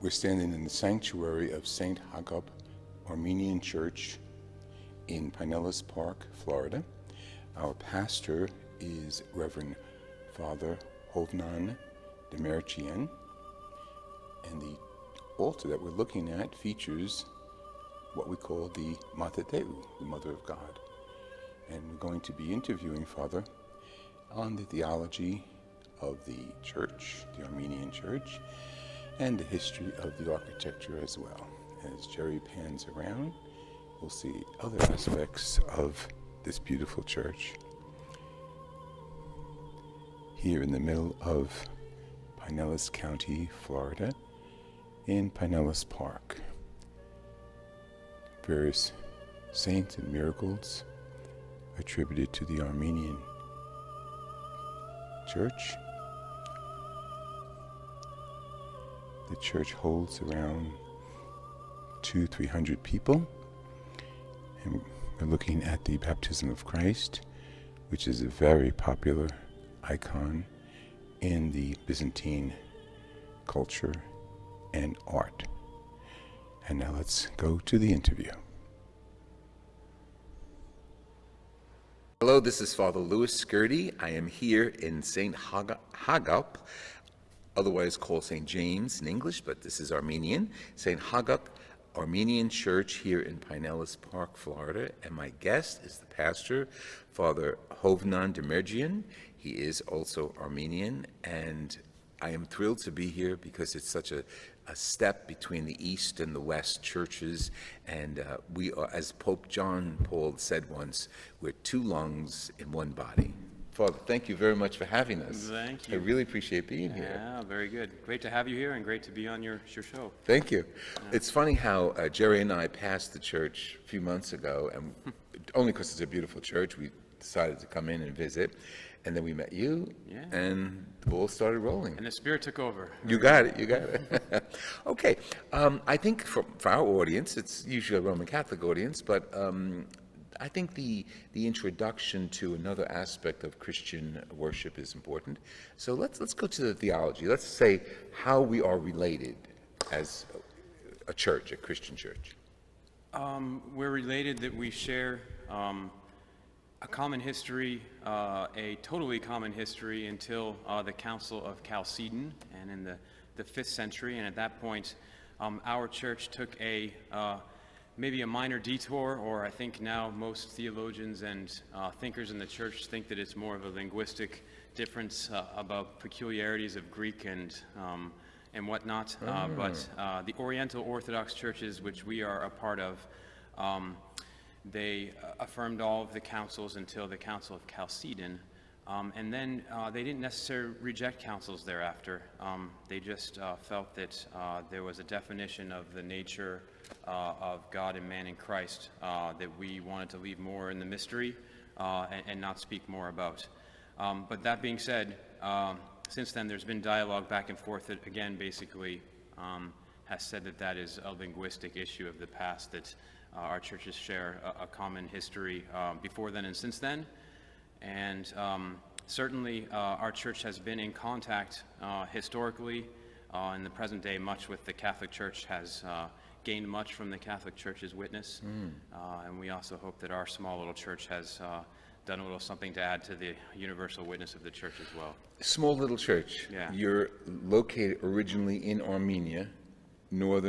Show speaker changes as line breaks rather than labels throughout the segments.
We're standing in the sanctuary of St Hagop Armenian Church in Pinellas Park, Florida. Our pastor is Reverend Fr Hovan, and the altar that we're looking at features what we call the Mater Dei, the Mother of God. And we're going to be interviewing Father on the theology of the church, the Armenian Church, and the history of the architecture as well. As Jerry pans around, we'll see other aspects of this beautiful church. Here in the middle of Pinellas County, Florida, in Pinellas Park. Various saints and miracles attributed to the Armenian Church. The church holds around 200-300 people, and we're looking at the baptism of Christ, which is a very popular icon in the Byzantine culture and art. And now let's go to the interview.
Hello, this is Fr Louis Scurti. I am here in St Hagop, otherwise called St. James in English, but this is Armenian. St Hagop Armenian Church here in Pinellas Park, Florida, and my guest is the pastor, Fr Hovan. He is also Armenian, and I am thrilled to be here because it's such a step between the East and the West churches, and we are, as Pope John Paul said once, we're two lungs in one body. Father, thank you very much for having us.
Thank you.
I really appreciate being here.
Yeah, very good. Great to have you here and great to be on your show.
Thank you. Yeah. It's funny how Jerry and I passed the church a few months ago, and only because it's a beautiful church, we decided to come in and visit. And then we met you,
yeah,
and the ball started rolling.
And the Spirit took over.
You got it, you got it. Okay, I think for our audience, it's usually a Roman Catholic audience, but I think the introduction to another aspect of Christian worship is important. So let's go to the theology. Let's say how we are related as a church, a Christian church.
We're related that we share a common history, a totally common history until the Council of Chalcedon, and in the 5th century. And at that point, our church took maybe a minor detour, or I think now most theologians and thinkers in the church think that it's more of a linguistic difference about peculiarities of Greek and whatnot. But the Oriental Orthodox churches, which we are a part of, they affirmed all of the councils until the Council of Chalcedon, and then they didn't necessarily reject councils thereafter. They just felt that there was a definition of the nature of God and man in Christ that we wanted to leave more in the mystery and not speak more about. But that being said, since then there's been dialogue back and forth that again basically has said that that is a linguistic issue of the past, that our churches share a common history before then and since then. And certainly our church has been in contact historically in the present day much with the Catholic Church, has gained much from the Catholic Church's witness. And we also hope that our small little church has done a little something to add to the universal witness of the church as well.
Small little church.
Yeah.
You're located originally in Armenia, north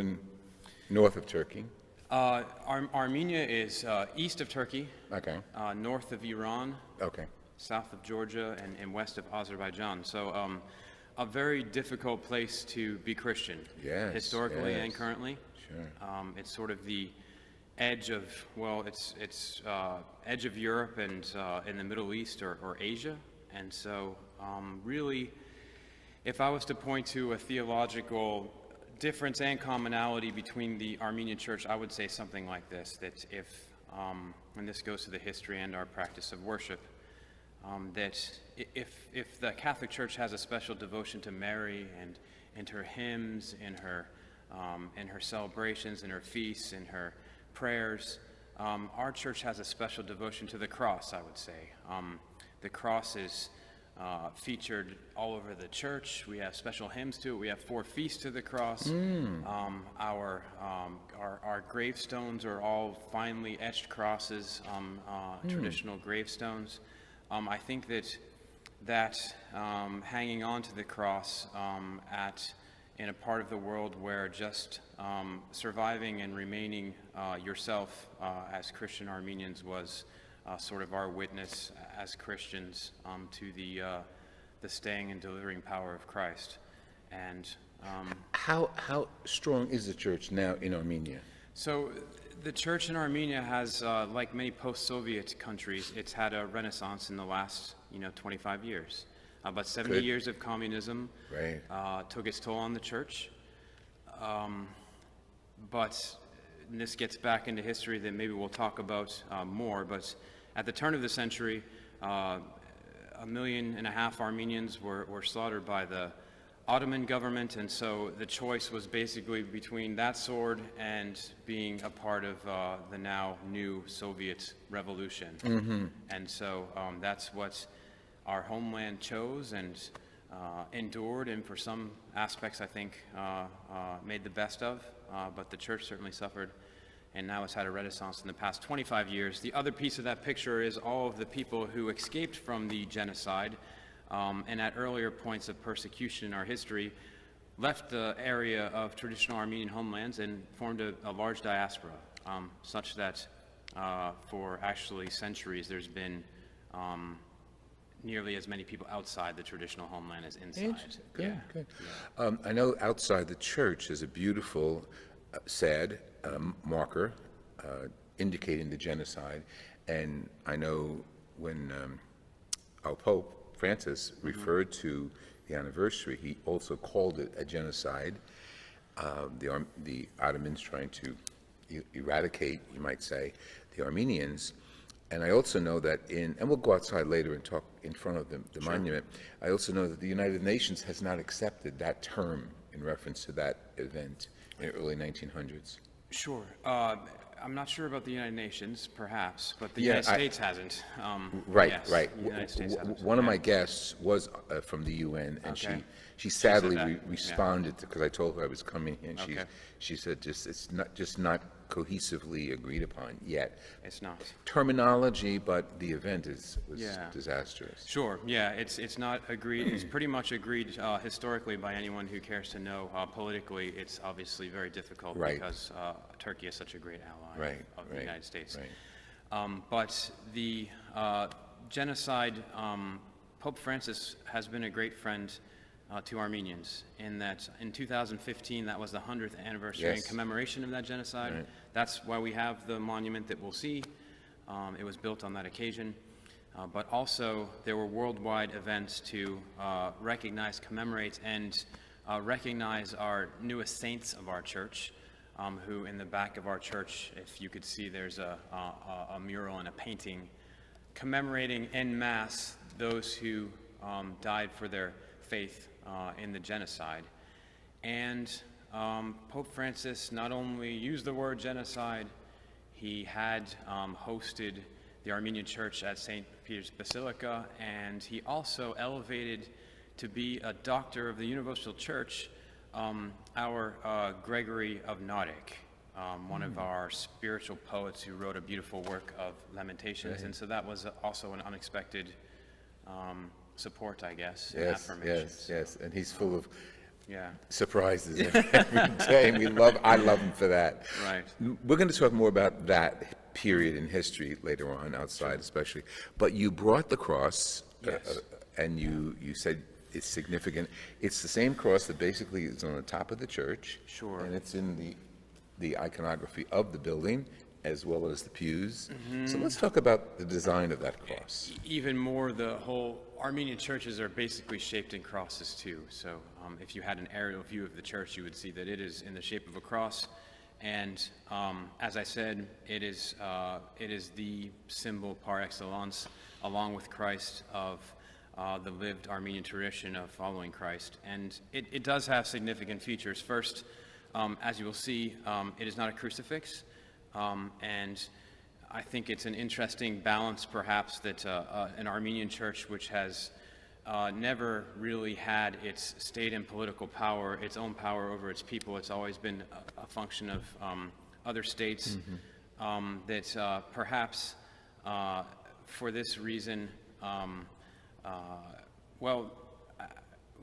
of Turkey.
Armenia is east of Turkey,
okay,
north of Iran,
okay,
south of Georgia, and west of Azerbaijan. So a very difficult place to be Christian,
yes,
historically
yes.
and currently.
Sure.
It's sort of the edge of, well, it's edge of Europe and in the Middle East or Asia. And so really, if I was to point to a theological difference and commonality between the Armenian Church, I would say something like this, that if, and this goes to the history and our practice of worship, that if the Catholic Church has a special devotion to Mary and her hymns and her celebrations and her feasts and her prayers, our church has a special devotion to the cross, I would say. The cross is featured all over the church. We have special hymns to it. We have 4 feasts to the cross. Our gravestones are all finely etched crosses, traditional gravestones. I think that hanging on to the cross in a part of the world where just surviving and remaining yourself as Christian Armenians was sort of our witness as Christians to the staying and delivering power of Christ. And
How strong is the church now in Armenia?
so the church in Armenia has, like many post-Soviet countries, it's had a renaissance in the last 25 years. About 70
Good.
years of communism
Right.
took its toll on the church. But and this gets back into history that maybe we'll talk about more, but at the turn of the century, 1.5 million Armenians were slaughtered by the Ottoman government, and so the choice was basically between that sword and being a part of the now new Soviet revolution. And so that's what our homeland chose and endured, and for some aspects, I think, made the best of, but the church certainly suffered, and now it's had a renaissance in the past 25 years. The other piece of that picture is all of the people who escaped from the genocide, and at earlier points of persecution in our history, left the area of traditional Armenian homelands and formed a large diaspora, such that for actually centuries there's been nearly as many people outside the traditional homeland as inside.
Good,
Yeah.
good. I know outside the church is a beautiful, sad marker indicating the genocide, and I know when our Pope Francis referred to the anniversary, he also called it a genocide. The Ottomans trying to eradicate, you might say, the Armenians. And I also know that and we'll go outside later and talk in front of the monument, I also know that the United Nations has not accepted that term in reference to that event in the early 1900s.
Sure. I'm not sure about the United Nations, perhaps, but the
Yeah,
United States hasn't.
Right,
Yes,
right.
the United States hasn't.
One of
Yeah.
my guests was from the UN, and
Okay.
she sadly
that, yeah.
responded because I told her I was coming here, and
Okay.
she said it's not cohesively agreed upon yet.
It's not.
Terminology, but the event was
Yeah.
disastrous.
Sure, yeah, it's not agreed, it's pretty much agreed historically by anyone who cares to know. Politically, it's obviously very difficult
Right.
because Turkey is such a great ally
Right,
of the
right,
United States.
right.
But the genocide, Pope Francis has been a great friend to Armenians in that in 2015, that was the 100th anniversary and
Yes.
commemoration of that genocide.
Right.
That's why we have the monument that we'll see. It was built on that occasion. But also, there were worldwide events to recognize, commemorate, and recognize our newest saints of our church, who in the back of our church, if you could see, there's a mural and a painting commemorating en masse those who died for their faith in the genocide. And Pope Francis not only used the word genocide, he had hosted the Armenian Church at St. Peter's Basilica, and he also elevated to be a doctor of the Universal Church our Gregory of Nodic, one of our spiritual poets who wrote a beautiful work of Lamentations.
Right.
And so that was also an unexpected support, I guess, and
Yes,
affirmation.
yes, and he's full of
Yeah,
surprises every day, and I love him for that.
right.
We're going to talk more about that period in history later on, outside especially. But you brought the cross,
Yes.
and you said it's significant. It's the same cross that basically is on the top of the church.
Sure.
And it's in the iconography of the building, as well as the pews. So let's talk about the design of that cross.
Even more, the whole Armenian churches are basically shaped in crosses too. So if you had an aerial view of the church, you would see that it is in the shape of a cross. And as I said, it is the symbol par excellence, along with Christ, of the lived Armenian tradition of following Christ. And it does have significant features. First, as you will see, it is not a crucifix. And I think it's an interesting balance, perhaps, that an Armenian church which has never really had its state and political power, its own power over its people. It's always been a function of other states that perhaps for this reason, well,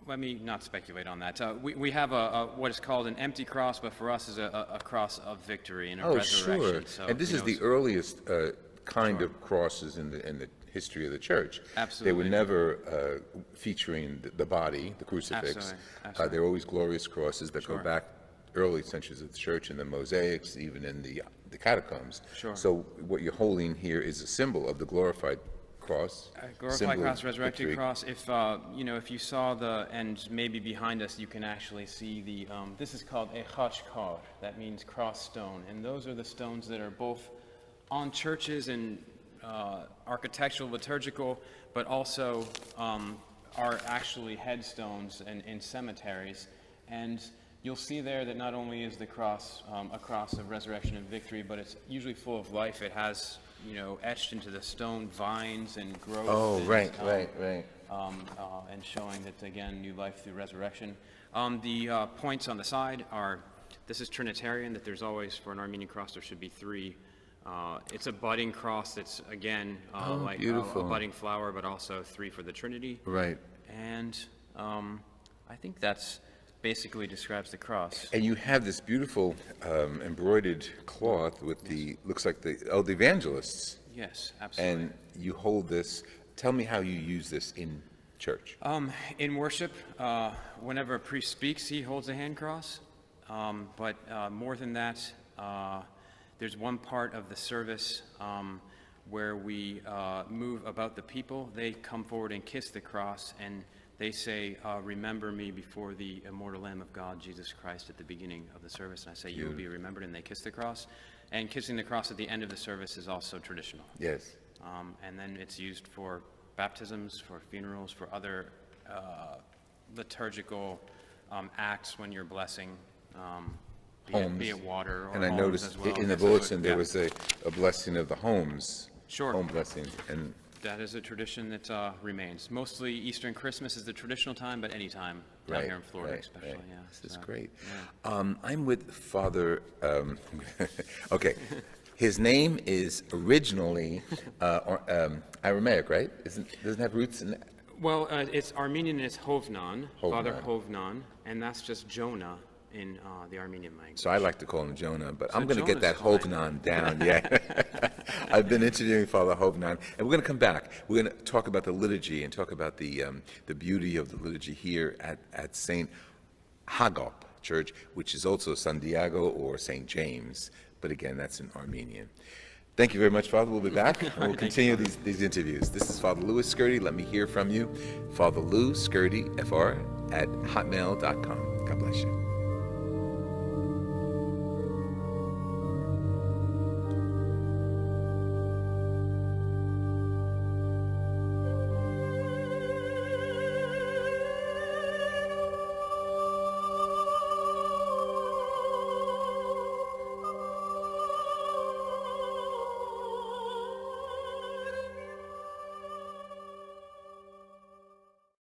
let me not speculate on that. We have what is called an empty cross, but for us is a cross of victory and a resurrection.
Sure.
So,
and this is the earliest kind of crosses in the history of the church.
Absolutely.
They were never featuring the body, the crucifix.
Absolutely.
They're always glorious crosses that go back early centuries of the church, in the mosaics, even in the catacombs.
Sure.
So what you're holding here is a symbol of the glorified cross.
Glorified cross, resurrected cross. If if you saw and maybe behind us, you can actually see the. This is called a chachkar. That means cross stone, and those are the stones that are both on churches and architectural, liturgical, but also are actually headstones in cemeteries. And you'll see there that not only is the cross a cross of resurrection and victory, but it's usually full of life. It has, etched into the stone vines and growth.
Oh,
and,
right.
And showing that, again, new life through resurrection. The points on the side are, this is Trinitarian, that there's always, for an Armenian cross, there should be three. It's a budding cross that's, again, like a budding flower, but also three for the Trinity.
Right.
And I think that's basically describes the cross.
And you have this beautiful embroidered cloth with looks like the evangelists.
Yes, absolutely.
And you hold this. Tell me how you use this in church.
In worship, whenever a priest speaks, he holds a hand cross. But more than that, there's one part of the service where we move about the people. They come forward and kiss the cross, and they say, remember me before the immortal Lamb of God, Jesus Christ, at the beginning of the service. And I say, you will be remembered, and they kiss the cross. And kissing the cross at the end of the service is also traditional.
Yes.
And then it's used for baptisms, for funerals, for other liturgical acts when you're blessing, be it water or
and I
homes
noticed
as well.
in the bulletin there was a blessing of the homes.
Sure.
Home blessing. And
that is a tradition that remains. Mostly Eastern Christmas is the traditional time, but any time down here in Florida especially. Yeah,
this is great. Yeah. I'm with Father, okay, his name is originally Aramaic, right? Doesn't it have roots in
Well, it's Armenian and it's Hovnan, Father Hovnan, and that's just Jonah in the Armenian language.
So I like to call him Jonah, but I'm going to get that Hovnan down. Yeah, I've been interviewing Father Hovnan, and we're going to come back. We're going to talk about the liturgy and talk about the beauty of the liturgy here at St Hagop Church, which is also San Diego or St James, but again, that's in Armenian. Thank you very much, Father. We'll be back, and we'll continue these interviews. This is Fr Louis Scurti. Let me hear from you. Fr Louis Scurti, FR, @hotmail.com. God bless you.